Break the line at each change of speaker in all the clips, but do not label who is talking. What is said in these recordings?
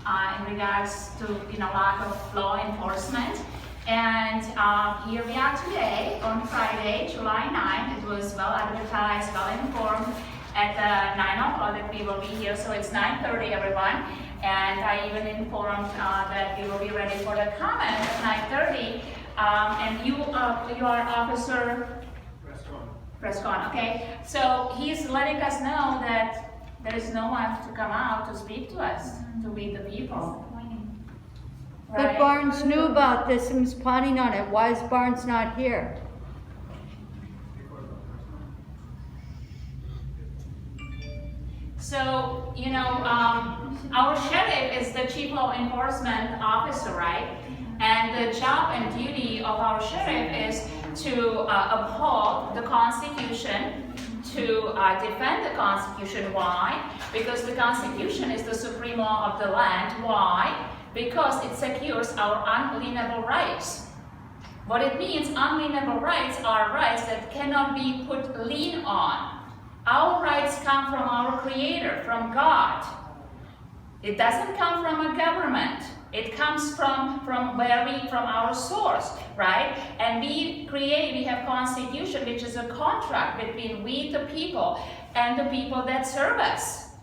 in regards to lack of law enforcement. And here we are today on Friday, July 9th. It was well advertised, well informed at 9 o'clock that we will be here. So it's 9:30, everyone. And I even informed that we will be ready for the comment at 9:30. And you are Officer Prescon, okay? So he's letting us know that there is no one to come out to speak to us, to lead the people.
Right? But Barnes knew about this and was planning on it. Why is Barnes not here?
So, our sheriff is the chief law enforcement officer, right? And the job and duty of our sheriff is to uphold the Constitution, to defend the Constitution. Why? Because the Constitution is the supreme law of the land. Why? Because it secures our unalienable rights. What it means, unalienable rights are rights that cannot be put lien on. Our rights come from our Creator, from God. It doesn't come from a government. It comes from our source, right? And we have Constitution, which is a contract between we, the people, and the people that serve us.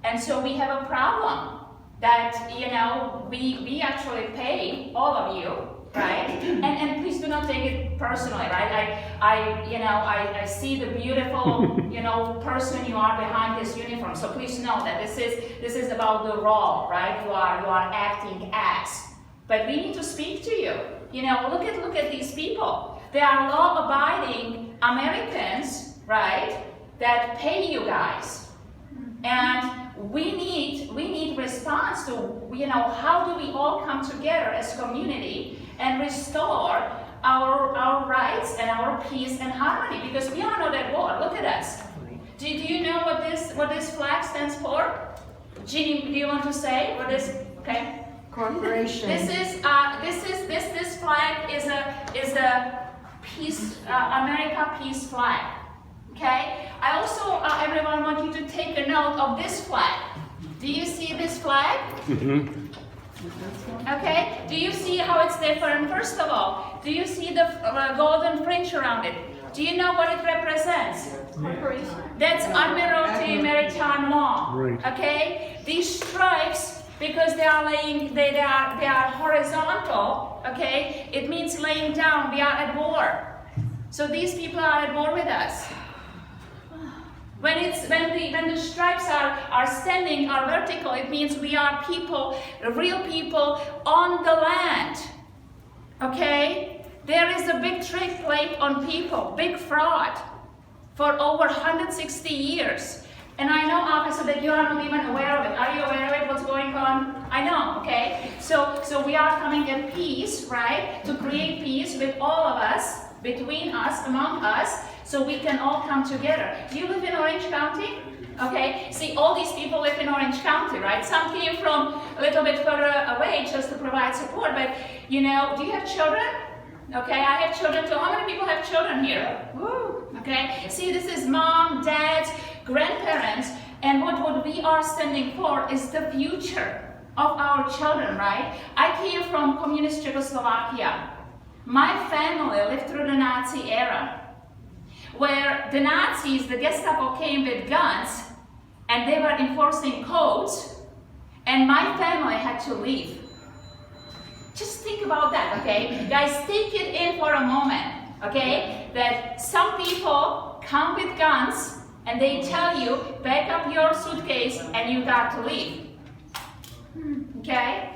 And so we have a problem that, we actually pay all of you, right? And please do not take it personally, right? I see the beautiful, person you are behind this uniform. So please know that this is about the role, right? You are acting as. But we need to speak to you. Look at these people. They are law-abiding Americans, right? That pay you guys. And we need response to, how do we all come together as community and restore our rights and our peace and harmony, because we are not at war. Look at us. Do you know what this flag stands for? Jeannie, do you want to say what this? Okay.
Corporation.
This flag is a peace, America peace flag. Okay. I also, everyone, want you to take a note of this flag. Do you see this flag? Mm-hmm. Okay, do you see how it's different? First of all, do you see the golden fringe around it? Do you know what it represents? Corporation. That's Admiralty Maritime Law. Right. Okay, these stripes, because they are horizontal. Okay, it means laying down. We are at war. So these people are at war with us. When the stripes are standing, are vertical, it means we are people, real people on the land. Okay? There is a big trick played on people, big fraud, for over 160 years. And I know, officer, that you are not even aware of it. Are you aware of it, what's going on? I know, okay? So we are coming at peace, right? To create peace with all of us, between us, among us, so we can all come together. Do you live in Orange County? Okay, see, all these people live in Orange County, right? Some came from a little bit further away just to provide support, but do you have children? Okay, I have children too. How many people have children here? Woo. Okay, see, this is mom, dad, grandparents, and what we are standing for is the future of our children, right? I came from communist Czechoslovakia. My family lived through the Nazi era, where the Nazis, the Gestapo, came with guns and they were enforcing codes, and my family had to leave. Just think about that, okay? Guys, take it in for a moment, okay? That some people come with guns and they tell you, pack up your suitcase and you got to leave. Okay?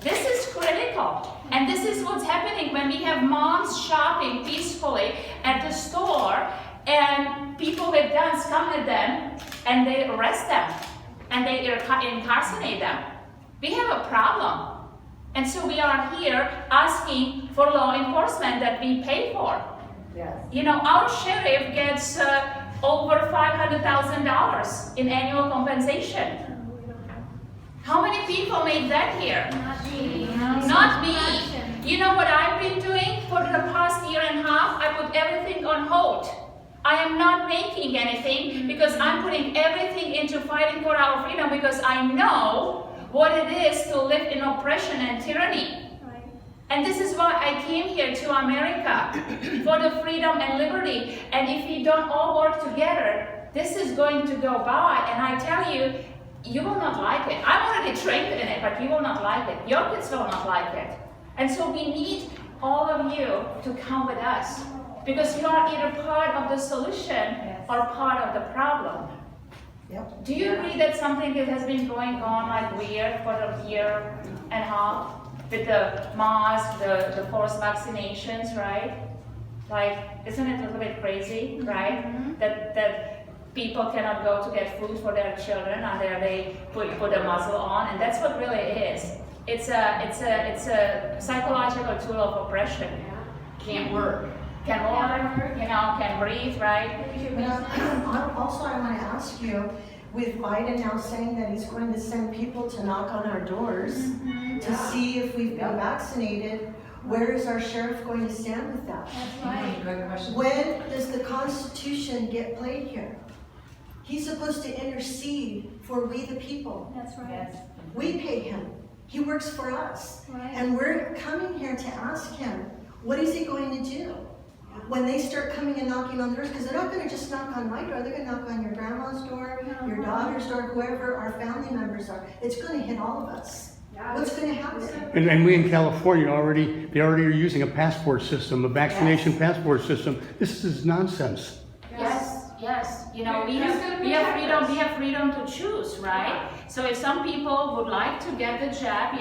This is critical. And this is what's happening when we have moms shopping peacefully at the store and people with guns come at them and they arrest them and they incarcerate them. We have a problem. And so we are here asking for law enforcement that we pay for. Yes. Our sheriff gets over $500,000 in annual compensation. How many people made that here? Not me. You know what I've been doing for the past year and a half? I put everything on hold. I am not making anything because I'm putting everything into fighting for our freedom, because I know what it is to live in oppression and tyranny. And this is why I came here to America, for the freedom and liberty. And if we don't all work together, this is going to go by. And I tell you, you will not like it. I'm already trained in it, but you will not like it. Your kids will not like it. And so we need all of you to come with us, because you are either part of the solution or part of the problem.
Yep.
Do you agree that something that has been going on like weird for a year and a half? With the masks, the forced vaccinations, right? Like, isn't it a little bit crazy, right? That people cannot go to get food for their children, and there they put a muzzle on, and that's what really it is. It's a psychological tool of oppression. Can't work. Can walk, can breathe, right?
Also, I want to ask you, with Biden now saying that he's going to send people to knock on our doors to see if we've been vaccinated, where is our sheriff going to stand with that?
That's right.
Good question.
When does the Constitution get played here? He's supposed to intercede for we the people.
That's right. Yes.
We pay him. He works for us.
Right.
And we're coming here to ask him, what is he going to do? When they start coming and knocking on doors, because they're not going to just knock on my door, they're going to knock on your grandma's door, your daughter's door, whoever our family members are. It's going to hit all of us. What's going to happen?
And we in California they already are using a passport system, a vaccination passport system. This is nonsense.
Yes. We have freedom to choose, right? So if some people would like to get the jab,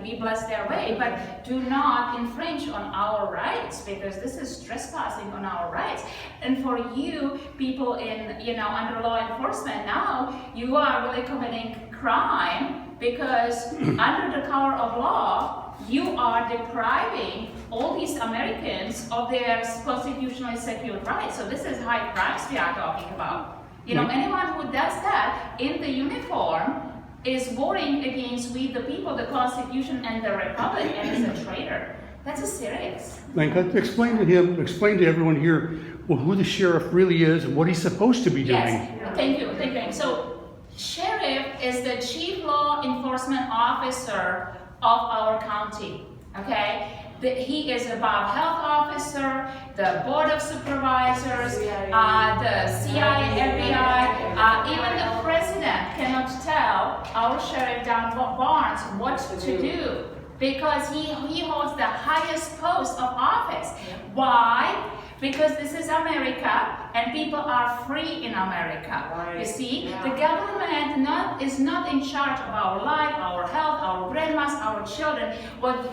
we bless their way, but do not infringe on our rights, because this is trespassing on our rights. And for you people in, under law enforcement now, you are really committing crime, because under the cover of law, you are depriving all these Americans of their constitutionally secured rights. So this is high crimes we are talking about. Anyone who does that in the uniform is warring against we the people, the Constitution, and the Republic, and is a traitor. That's a serious.
Lenka, explain to everyone here who the sheriff really is and what he's supposed to be doing.
Yes, thank you. So, sheriff is the chief law enforcement officer of our county, okay? He is above health officer, the board of supervisors, the CIA, FBI, even the president cannot tell our sheriff Don Barnes what to do, because he holds the highest post of office. Why? Because this is America, and people are free in America. Right. You see, the government is not in charge of our life, our health, our grandmas, our children. What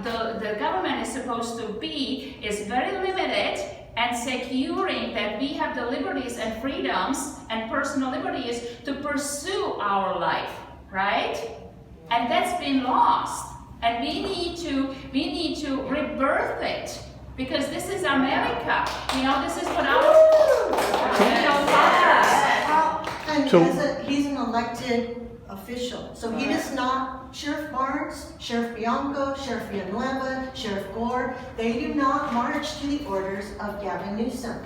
the government is supposed to be is very limited and securing that we have the liberties and freedoms and personal liberties to pursue our life, right? And that's been lost, and we need to rebirth it. Because this is America. This is what
He's an elected official. So he does not, Sheriff Barnes, Sheriff Bianco, Sheriff Villanueva, Sheriff Gore, they do not march to the orders of Gavin Newsom.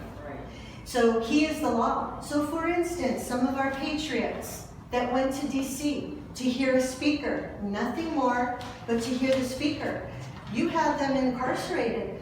So he is the law. So for instance, some of our patriots that went to DC to hear a speaker, nothing more but to hear the speaker, you had them incarcerated.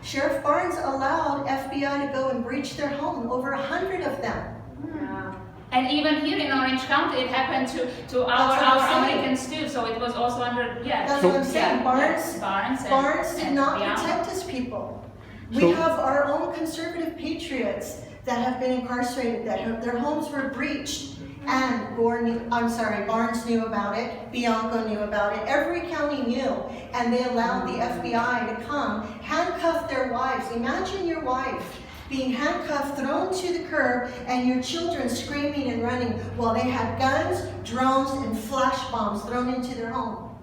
Sheriff Barnes allowed FBI to go and breach their home, over 100 of them.
Yeah. And even here in Orange County, it happened to our Americans too, so it was also under,
That's what I'm saying, Barnes did not
Bianco.
protect his people. We have our own conservative patriots that have been incarcerated, that their homes were breached. And Barnes knew about it, Bianco knew about it, every county knew, and they allowed the FBI to come, handcuff their wives. Imagine your wife being handcuffed, thrown to the curb, and your children screaming and running while they had guns, drones, and flash bombs thrown into their home.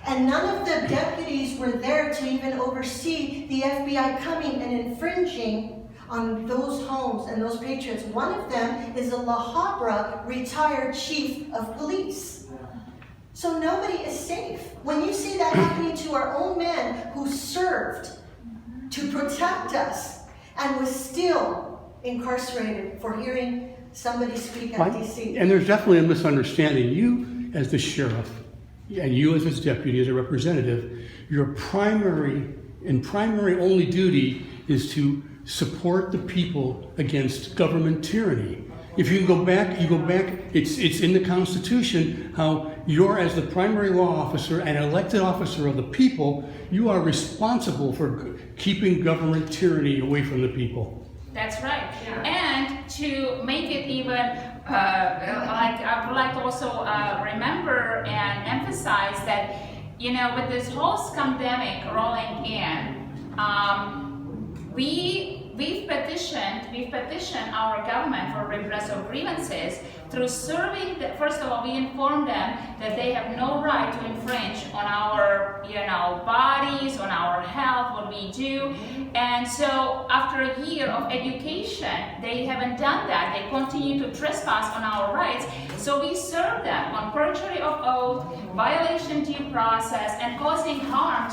And none of the deputies were there to even oversee the FBI coming and infringing on those homes and those patriots. One of them is a La Habra retired chief of police. So nobody is safe. When you see that happening to our own men who served to protect us and was still incarcerated for hearing somebody speak at
Right?
DC.
And there's definitely a misunderstanding. You, as the sheriff, and you as his deputy, as a representative, your primary only duty is to support the people against government tyranny. If you go back, it's in the Constitution how you're, as the primary law officer and elected officer of the people, you are responsible for keeping government tyranny away from the people.
That's right. And to make it even, I would like to also remember and emphasize that, with this whole scandemic rolling in, we've petitioned our government for redress of grievances through serving. First of all, we inform them that they have no right to infringe on our, bodies, on our health, what we do. And so, after a year of education, they haven't done that. They continue to trespass on our rights. So we serve them on perjury of oath, violation due process, and causing harm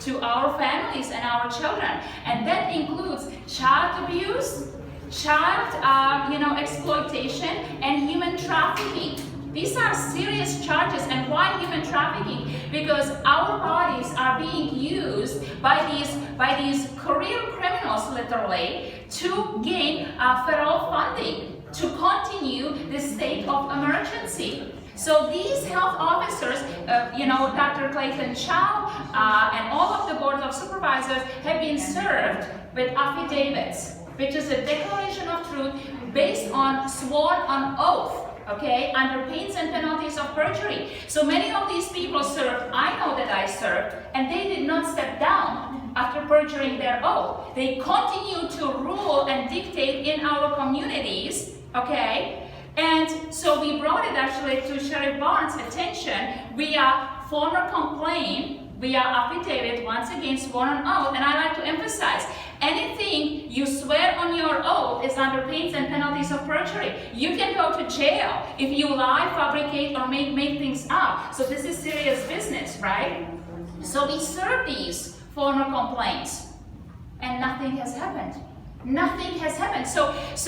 to our families and our children. And that includes child abuse, child exploitation, and human trafficking. These are serious charges. And why human trafficking? Because our bodies are being used by these career criminals, literally, to gain federal funding to continue the state of emergency. So these health officers, Dr. Clayton Chau and all of the board of supervisors have been served with affidavits, which is a declaration of truth based on sworn on oath, okay, under pains and penalties of perjury. So many of these people served, I know that I served, and they did not step down after perjuring their oath. They continue to rule and dictate in our communities, okay? And so we brought it actually to Sheriff Barnes' attention via former complaint, via affidavit, once again sworn on oath. And I like to emphasize, anything you swear on your oath is under pains and penalties of perjury. You can go to jail if you lie, fabricate, or make things up. So this is serious business, right? So we serve these former complaints, and nothing has happened. Nothing has happened. So it's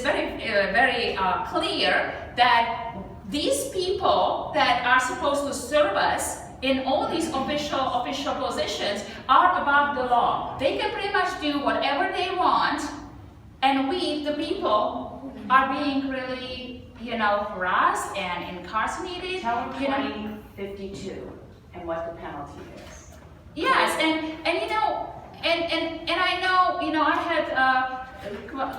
very clear that these people that are supposed to serve us in all these official positions are above the law. They can pretty much do whatever they want, and we, the people, are being really, harassed and incarcerated.
Tell them 2052 and what the penalty is.
Yes, and I know, I had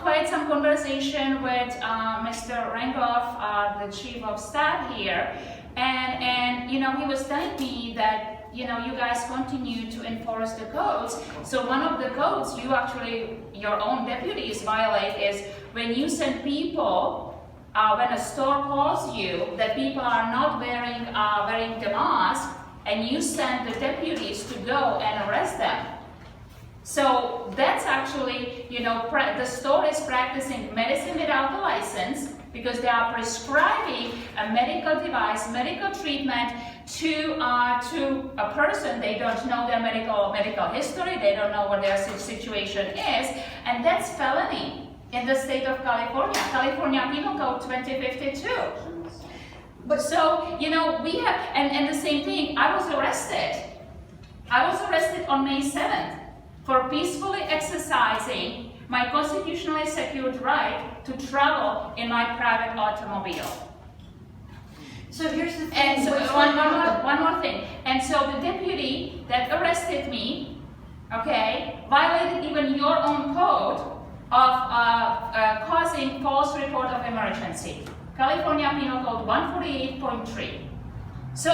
quite some conversation with Mr. Rangoff, the chief of staff here, and he was telling me that you guys continue to enforce the codes. So one of the codes you actually, your own deputies violate is when you send people. When a store calls you that people are not wearing the mask, and you send the deputies to go and arrest them. So that's actually, the store is practicing medicine without a license because they are prescribing a medical device, medical treatment to a person. They don't know their medical history. They don't know what their situation is, and that's felony in the state of California. California Penal Code 2052. But so, we have, and the same thing, I was arrested on May 7th for peacefully exercising my constitutionally secured right to travel in my private automobile.
So here's the thing.
And so one more thing. And so the deputy that arrested me, okay, violated even your own code of causing false report of emergency. California Penal Code 148.3. So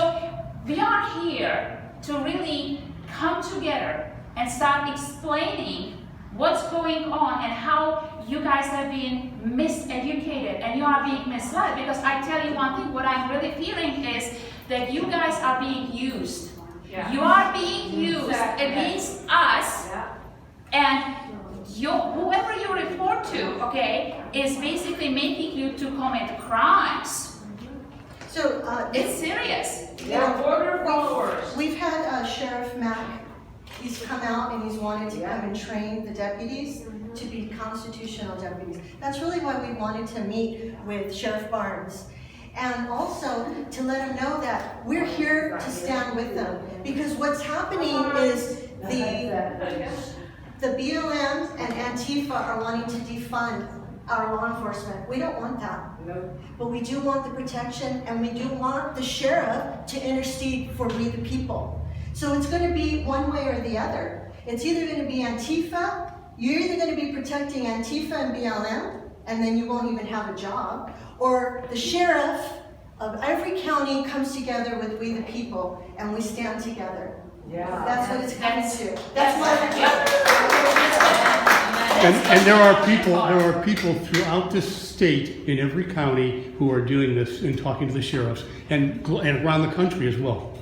we are here to really come together and start explaining what's going on and how you guys have been miseducated and you are being misled. Because I tell you one thing, what I'm really feeling is that you guys are being used. Yeah. You are being used against us, and whoever you report to, okay, is basically making you to commit crimes.
So
it's serious.
They're border followers.
We've had Sheriff Mack. He's come out and he's wanted to come and train the deputies. to be constitutional deputies. That's really why we wanted to meet with Sheriff Barnes. And also to let him know that we're here to stand with them. Because what's happening is the BLM and Antifa are wanting to defund our law enforcement. We don't want that. But we do want the protection, and we do want the sheriff to intercede for we the people. So it's going to be one way or the other. It's either going to be Antifa, you're either going to be protecting Antifa and BLM, and then you won't even have a job, or the sheriff of every county comes together with we the people, and we stand together.
Yeah.
That's what it's coming to. That's why we're here.
And there are people throughout this state, in every county, who are doing this and talking to the sheriffs, and around the country as well.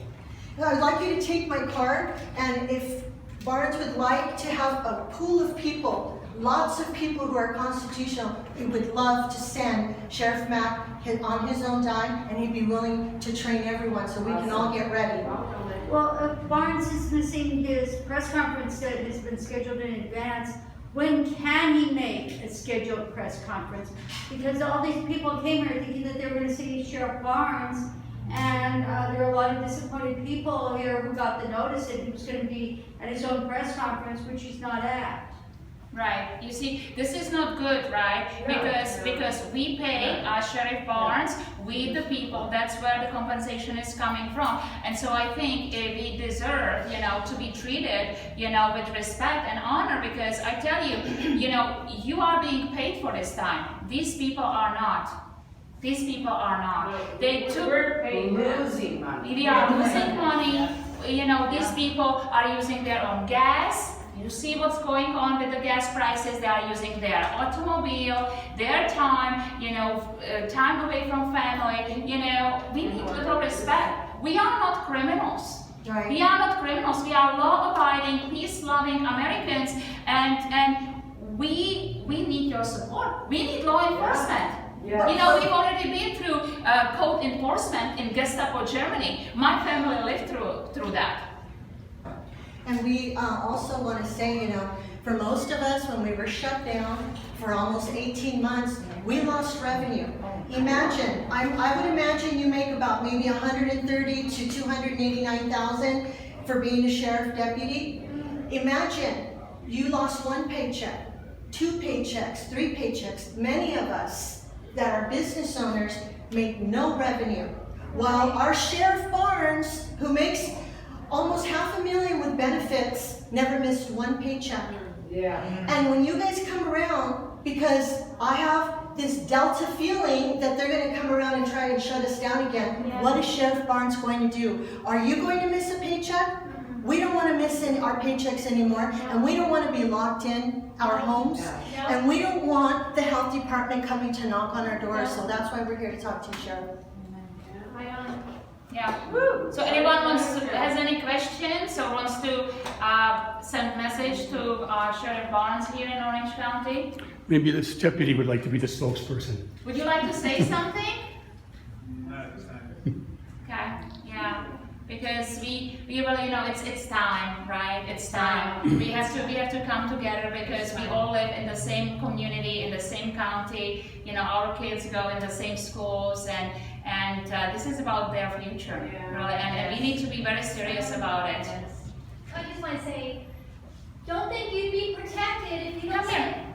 I'd like you to take my card, and if Barnes would like to have a pool of people, lots of people who are constitutional, he would love to send Sheriff Mack on his own dime, and he'd be willing to train everyone so we can all get ready.
Well, Barnes is missing his press conference that has been scheduled in advance. When can he make a scheduled press conference? Because all these people came here thinking that they were going to see Sheriff Barnes, and there are a lot of disappointed people here who got the notice that he was going to be at his own press conference, which he's not at.
Right. You see, this is not good, right? Because we pay Sheriff Barnes, we the people. That's where the compensation is coming from. And so I think we deserve, to be treated, with respect and honor. Because I tell you, you are being paid for this time. These people are not. These people are not.
We're losing money.
We are losing money. These people are using their own gas. You see what's going on with the gas prices. They are using their automobile, their time, time away from family. We need little respect. We are not criminals.
Right.
We are not criminals. We are law-abiding, peace-loving Americans, and we need your support. We need law enforcement.
Yeah.
We've already been through code enforcement in Gestapo Germany. My family lived through that.
And we also want to say, for most of us, when we were shut down for almost 18 months, we lost revenue. Imagine, I would imagine you make about maybe $130,000 to $289,000 for being a sheriff deputy. Imagine you lost one paycheck, 2 paychecks, 3 paychecks. Many of us that are business owners make no revenue, while our Sheriff Barnes, who makes almost $500,000 with benefits, never missed one paycheck.
Yeah.
And when you guys come around, because I have this Delta feeling that they're going to come around and try and shut us down again, what is Sheriff Barnes going to do? Are you going to miss a paycheck? We don't want to miss our paychecks anymore, and we don't want to be locked in our homes, and we don't want the health department coming to knock on our doors, so that's why we're here to talk to you, Sheriff.
Yeah. So anyone has any questions or wants to send message to Sheriff Barnes here in Orange County?
Maybe this deputy would like to be the spokesperson.
Would you like to say something? Okay. Yeah. Because we really, it's time, right? It's time. We have to come together because we all live in the same community, in the same county. Our kids go in the same schools, and this is about their future, really. And we need to be very serious about it.
I just want to say, don't think you'd be protected if you don't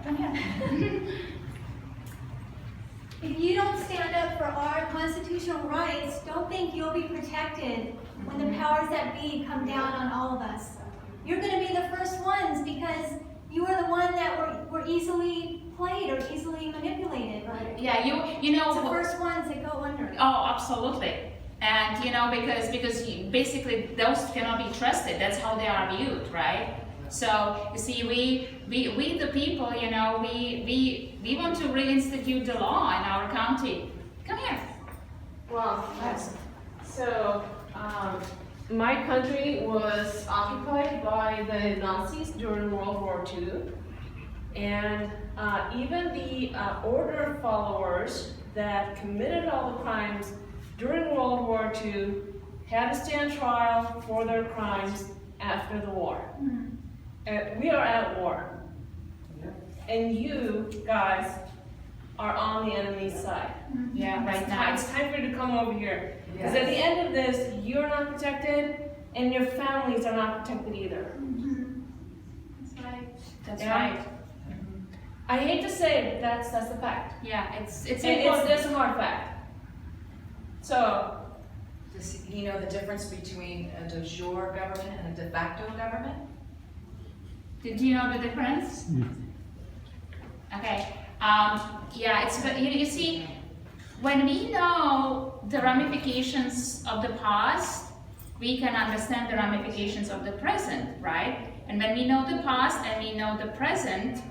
Come here.
If you don't stand up for our constitutional rights, don't think you'll be protected when the powers that be come down on all of us. You're going to be the first ones because you are the one that were easily played or easily manipulated.
Yeah,
It's the first ones that go under.
Oh, absolutely. And because basically those cannot be trusted. That's how they are viewed, right? So you see, we the people, we want to reinstitute the law in our county. Come here.
Well, so my country was occupied by the Nazis during World War II, and even the order followers that committed all the crimes during World War II had to stand trial for their crimes after the war. We are at war. and you guys are on the enemy's side.
Yeah, right now.
It's time for you to come over here. Because at the end of this, you're not protected, and your families are not protected either.
That's right.
That's
Yeah.
right.
I hate to say it, but that's the fact.
Yeah, it's
It's
important.
this hard fact. So,
Does he know the difference between a de jure government and a de facto government?
Did you know the difference? Okay. Yeah, it's you see, when we know the ramifications of the past, we can understand the ramifications of the present, right? And when we know the past and we know the present,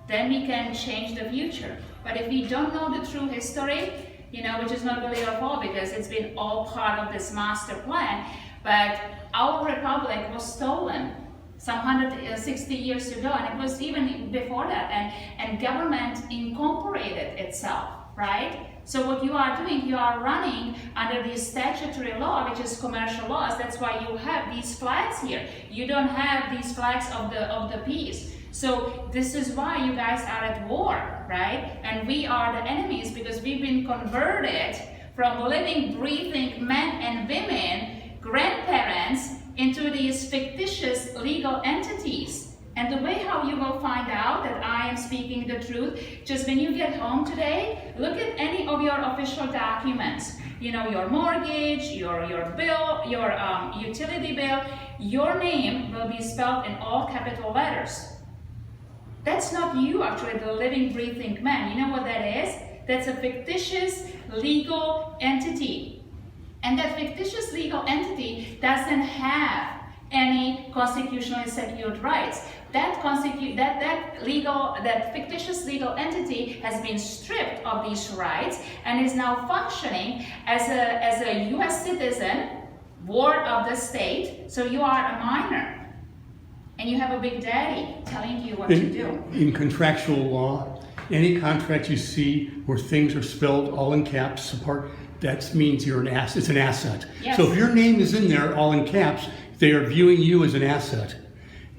then we can change the future. But if we don't know the true history, which is not really our fault because it's been all part of this master plan, but our republic was stolen some 160 years ago, and it was even before that, and government incorporated itself, right? So what you are doing, you are running under the statutory law, which is commercial laws. That's why you have these flags here. You don't have these flags of the peace. So this is why you guys are at war, right? And we are the enemies because we've been converted from living, breathing men and women, grandparents, into these fictitious legal entities. And the way how you will find out that I am speaking the truth, just when you get home today, look at any of your official documents. Your mortgage, your bill, your utility bill, your name will be spelled in all capital letters. That's not you, actually, the living, breathing man. You know what that is? That's a fictitious legal entity. And that fictitious legal entity doesn't have any constitutionally secured rights. That fictitious legal entity has been stripped of these rights and is now functioning as a U.S. citizen, ward of the state. So you are a minor. And you have a big daddy telling you what to do.
In contractual law, any contract you see where things are spelled all in caps apart, that means you're an asset. It's an asset.
Yes.
So if your name is in there all in caps, they are viewing you as an asset.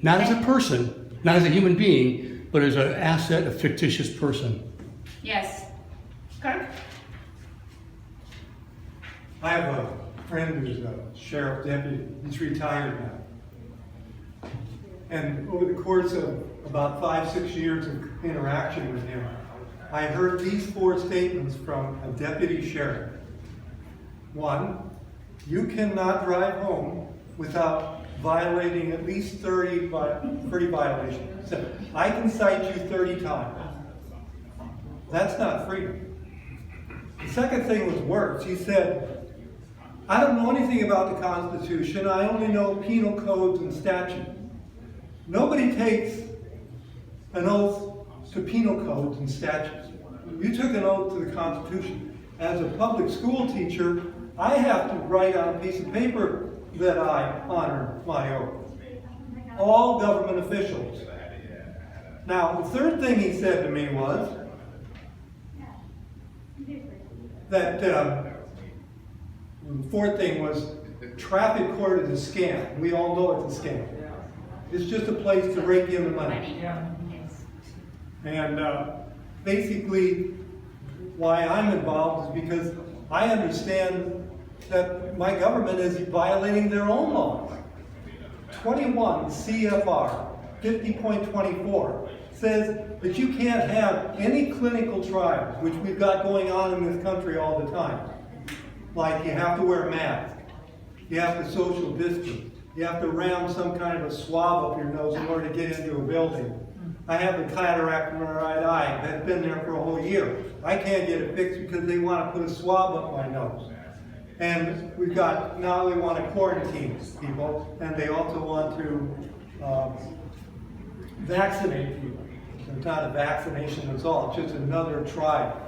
Not as a person, not as a human being, but as an asset, a fictitious person.
Yes. Kirk?
I have a friend who's a sheriff deputy. He's retired now. And over the course of about 5-6 years of interaction with him, I heard these 4 statements from a deputy sheriff. 1, you cannot drive home without violating at least 30 violations. So I can cite you 30 times. That's not freedom. The second thing was worse. He said, I don't know anything about the Constitution. I only know penal codes and statutes. Nobody takes an oath to penal codes and statutes. You took an oath to the Constitution. As a public school teacher, I have to write on a piece of paper that I honor my oath. All government officials. Now, the third thing he said to me was that, the fourth thing was, traffic court is a scam. We all know it's a scam. It's just a place to rake in the money. And basically, why I'm involved is because I understand that my government is violating their own laws. 21 CFR 50.24 says that you can't have any clinical trials, which we've got going on in this country all the time. Like you have to wear a mask, you have to social distance, you have to ram some kind of a swab up your nose in order to get into a building. I have the cataract in my right eye that's been there for a whole year. I can't get it fixed because they want to put a swab up my nose. And we've got, now they want to quarantine people, and they also want to vaccinate people. It's not a vaccination at all, it's just another trial.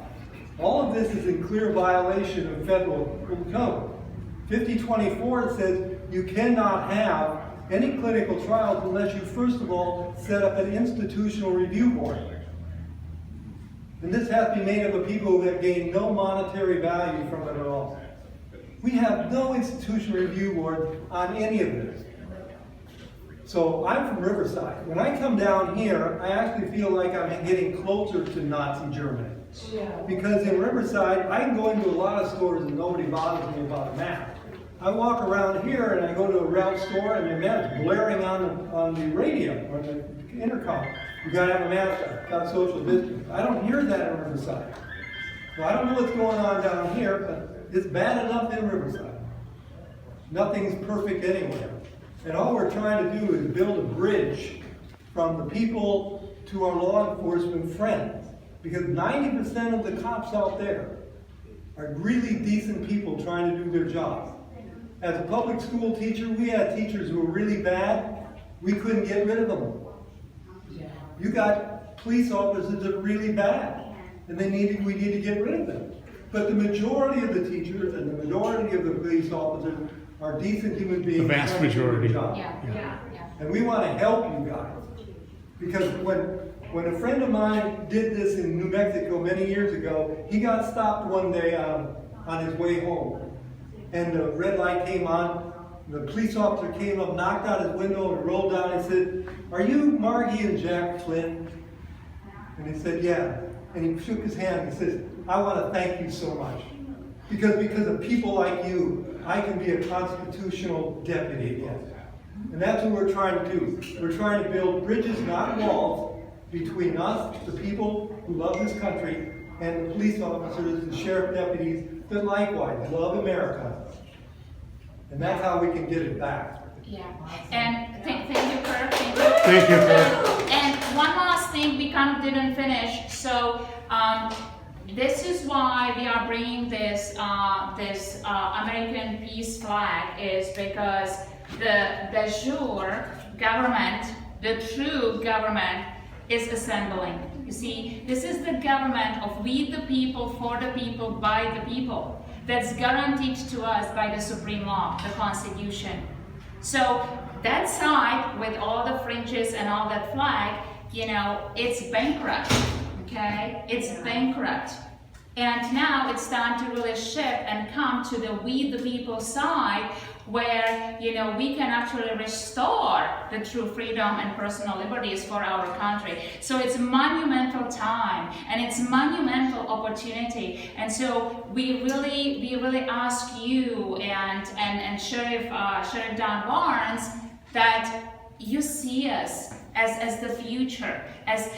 All of this is in clear violation of federal code. 5024 says you cannot have any clinical trials unless you first of all set up an institutional review board. And this has to be made up of people who have gained no monetary value from it at all. We have no institutional review board on any of this. So I'm from Riverside. When I come down here, I actually feel like I'm getting closer to Nazi Germany. Because in Riverside, I can go into a lot of stores and nobody bothers me about a mask. I walk around here and I go to a Ralph store and the mask blaring on the radio or the intercom. You gotta have a mask, got social distance. I don't hear that in Riverside. So I don't know what's going on down here, but it's bad enough in Riverside. Nothing's perfect anywhere. And all we're trying to do is build a bridge from the people to our law enforcement friends. Because 90% of the cops out there are really decent people trying to do their jobs. As a public school teacher, we had teachers who were really bad. We couldn't get rid of them. You got police officers that are really bad, and we need to get rid of them. But the majority of the teachers and the majority of the police officers are decent human beings.
The vast majority.
Yeah.
And we want to help you guys. Because when a friend of mine did this in New Mexico many years ago, he got stopped one day on his way home. And the red light came on, the police officer came up, knocked out his window and rolled down and said, "Are you Margie and Jack Flynn?" And he said, "Yeah." And he shook his hand and he says, "I want to thank you so much. Because of people like you, I can be a constitutional deputy again." And that's what we're trying to do. We're trying to build bridges, not walls, between us, the people who love this country, and the police officers and sheriff deputies that likewise love America. And that's how we can get it back.
Yeah. And thank you, Kurt.
Thank you, Kurt.
And one last thing we kind of didn't finish. So this is why we are bringing this American peace flag, is because the de jure government, the true government, is assembling. You see, this is the government of we the people, for the people, by the people. That's guaranteed to us by the supreme law, the Constitution. So that side, with all the fringes and all that flag, it's bankrupt, okay? It's bankrupt. And now it's time to really shift and come to the we the people side, where we can actually restore the true freedom and personal liberties for our country. So it's monumental time and it's monumental opportunity. And so we really ask you and Sheriff Don Barnes that you see us as the future, as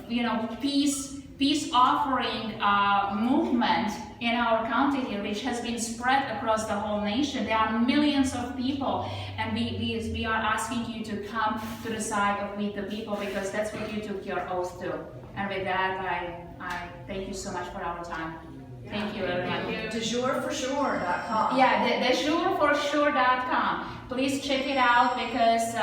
the peace offering movement in our county here, which has been spread across the whole nation. There are millions of people, and we are asking you to come to the side of we the people, because that's what you took your oath to. And with that, I thank you so much for our time. Thank you, everyone.
DeJureForSure.com.
Yeah, DeJureForSure.com. Please check it out, because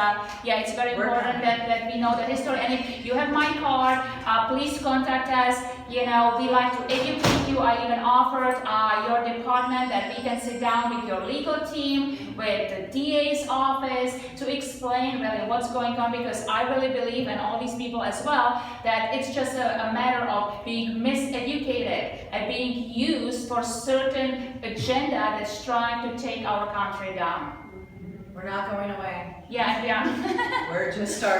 it's very important that we know the history. And if you have my card, please contact us. We like to educate you. I even offered your department that we can sit down with your legal team, with the DA's office, to explain really what's going on, because I really believe, and all these people as well, that it's just a matter of being miseducated and being used for certain agenda that's trying to take our country down.
We're not going away.
Yeah.
We're just starting.